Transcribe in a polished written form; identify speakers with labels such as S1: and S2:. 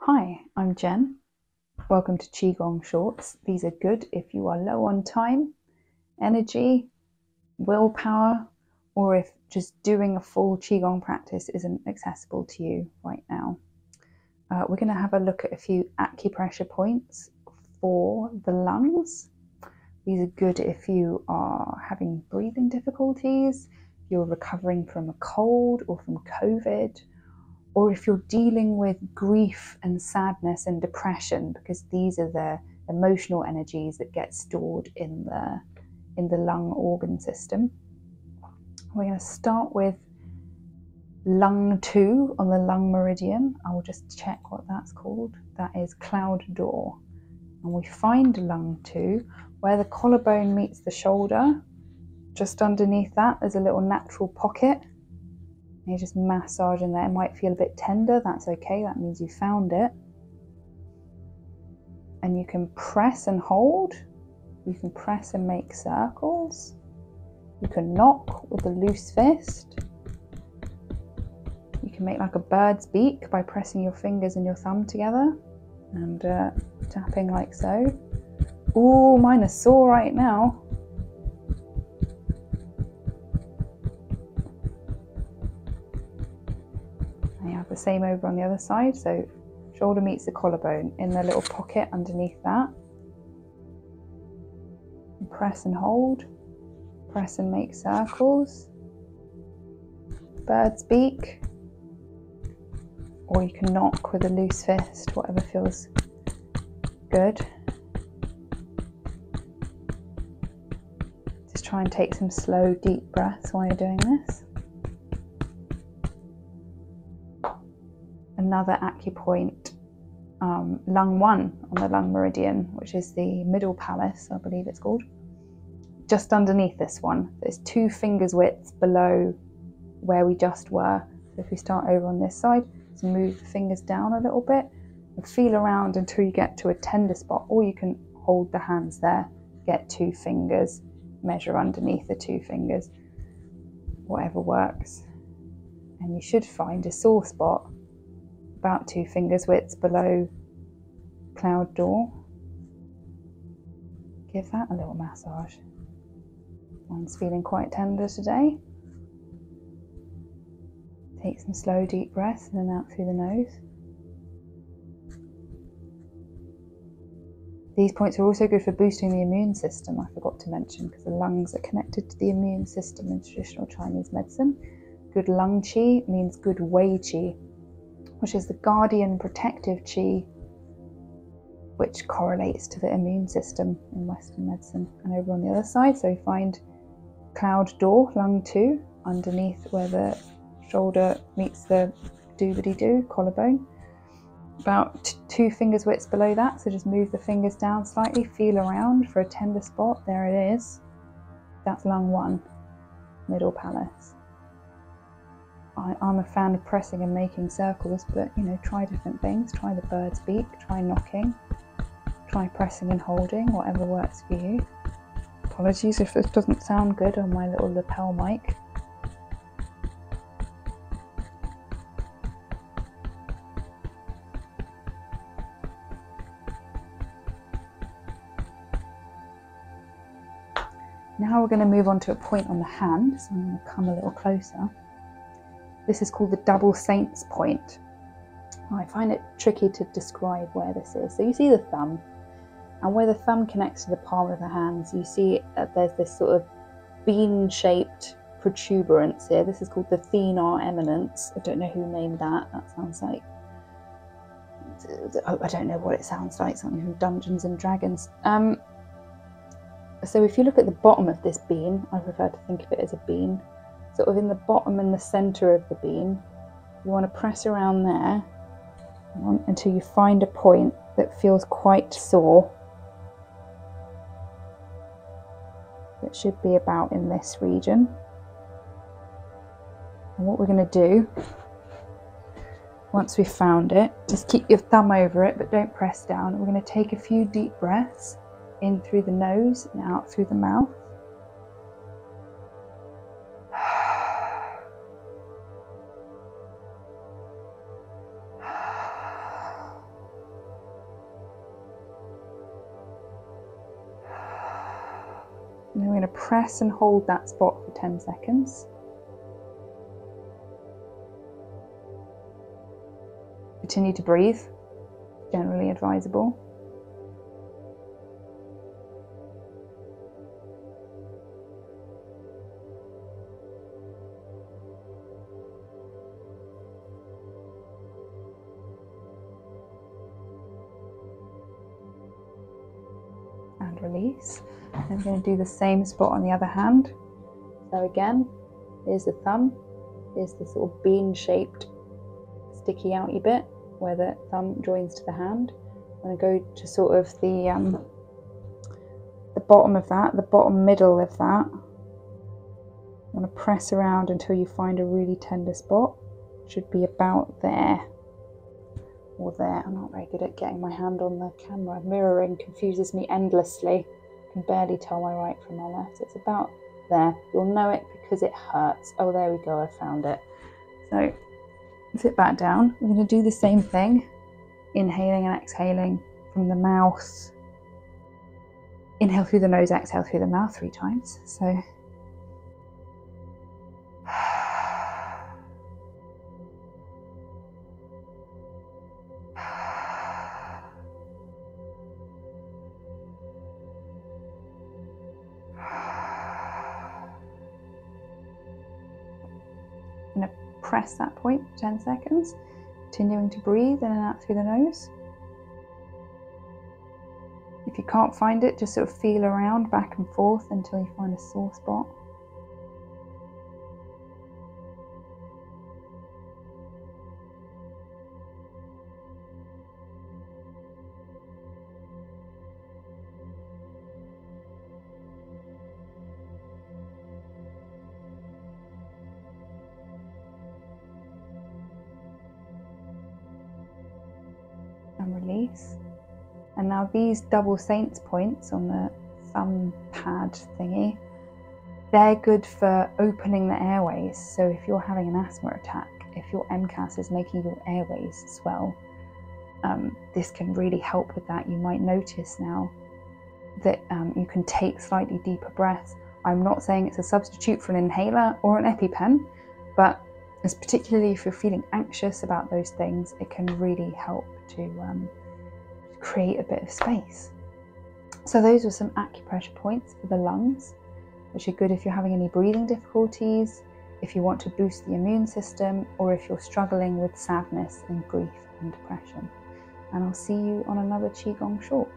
S1: Hi, I'm Jen. Welcome to Qigong Shorts. These are good if you are low on time, energy, willpower, or if just doing a full Qigong practice isn't accessible to you right now. We're going to have a look at a few acupressure points for the lungs. These are good if you are having breathing difficulties, if you're recovering from a cold or from COVID, or if you're dealing with grief and sadness and depression, because these are the emotional energies that get stored in the lung organ system. We're going to start with lung 2 on the lung meridian. I will just check what that's called. That is cloud door. And we find lung 2 where the collarbone meets the shoulder. Just underneath that, there's a little natural pocket. You just massage in there. It might feel a bit tender. That's okay. That means you found it. And you can press and hold. You can press and make circles. You can knock with a loose fist. You can make like a bird's beak by pressing your fingers and your thumb together and tapping like so. Ooh, mine is sore right now. The same over on the other side, so shoulder meets the collarbone in the little pocket underneath that. And press and hold, press and make circles, bird's beak, or you can knock with a loose fist, whatever feels good. Just try and take some slow, deep breaths while you're doing this. Another acupoint, lung 1 on the lung meridian, which is the middle palace, I believe it's called. Just underneath this one, there's 2 fingers widths below where we just were. So if we start over on this side, just move the fingers down a little bit and feel around until you get to a tender spot, or you can hold the hands there, get 2 fingers, measure underneath the 2 fingers, whatever works. And you should find a sore spot about 2 fingers widths below cloud door. Give that a little massage. One's feeling quite tender today. Take some slow deep breaths in and out through the nose. These points are also good for boosting the immune system, I forgot to mention, because the lungs are connected to the immune system in traditional Chinese medicine. Good lung qi means good wei qi, which is the guardian protective qi, which correlates to the immune system in Western medicine. And over on the other side, so find cloud door, lung 2, underneath where the shoulder meets the doobity-doo, collarbone. About 2 fingers widths below that, so just move the fingers down slightly, feel around for a tender spot. There it is. That's lung 1, middle palace. I'm a fan of pressing and making circles, but try different things. Try the bird's beak, try knocking, try pressing and holding, whatever works for you. Apologies if this doesn't sound good on my little lapel mic. Now we're going to move on to a point on the hand, so I'm going to come a little closer. This is called the double saint's point. I find it tricky to describe where this is. So you see the thumb, and where the thumb connects to the palm of the hands, you see that there's this sort of bean-shaped protuberance here. This is called the thenar eminence. I don't know who named that. That sounds like, I don't know what it sounds like, something from Dungeons and Dragons. So if you look at the bottom of this bean, I prefer to think of it as a bean, sort of in the bottom and the center of the bean, you want to press around there until you find a point that feels quite sore. It should be about in this region. And what we're going to do, once we've found it, just keep your thumb over it, but don't press down. We're going to take a few deep breaths in through the nose and out through the mouth. And then we're going to press and hold that spot for 10 seconds. Continue to breathe, generally advisable. And release. And we're going to do the same spot on the other hand. So again, here's the thumb, here's the sort of bean-shaped sticky outy bit where the thumb joins to the hand. I'm going to go to sort of the bottom of that, the bottom middle of that. I'm going to press around until you find a really tender spot. Should be about there or there. I'm not very good at getting my hand on the camera. Mirroring confuses me endlessly. I can barely tell my right from my left. It's about there. You'll know it because it hurts. Oh, there we go, I found it. So sit back down. We're going to do the same thing, inhaling and exhaling from the mouth. Inhale through the nose, exhale through the mouth 3 times. So I'm going to press that point for 10 seconds, continuing to breathe in and out through the nose. If you can't find it, just sort of feel around back and forth until you find a sore spot. And release. And now these double saints points on the thumb pad thingy, they're good for opening the airways. So if you're having an asthma attack, if your MCAS is making your airways swell, this can really help with that. You might notice now that you can take slightly deeper breaths. I'm not saying it's a substitute for an inhaler or an EpiPen, but as particularly if you're feeling anxious about those things, it can really help to create a bit of space. So those were some acupressure points for the lungs, which are good if you're having any breathing difficulties, if you want to boost the immune system, or if you're struggling with sadness and grief and depression. And I'll see you on another Qigong short.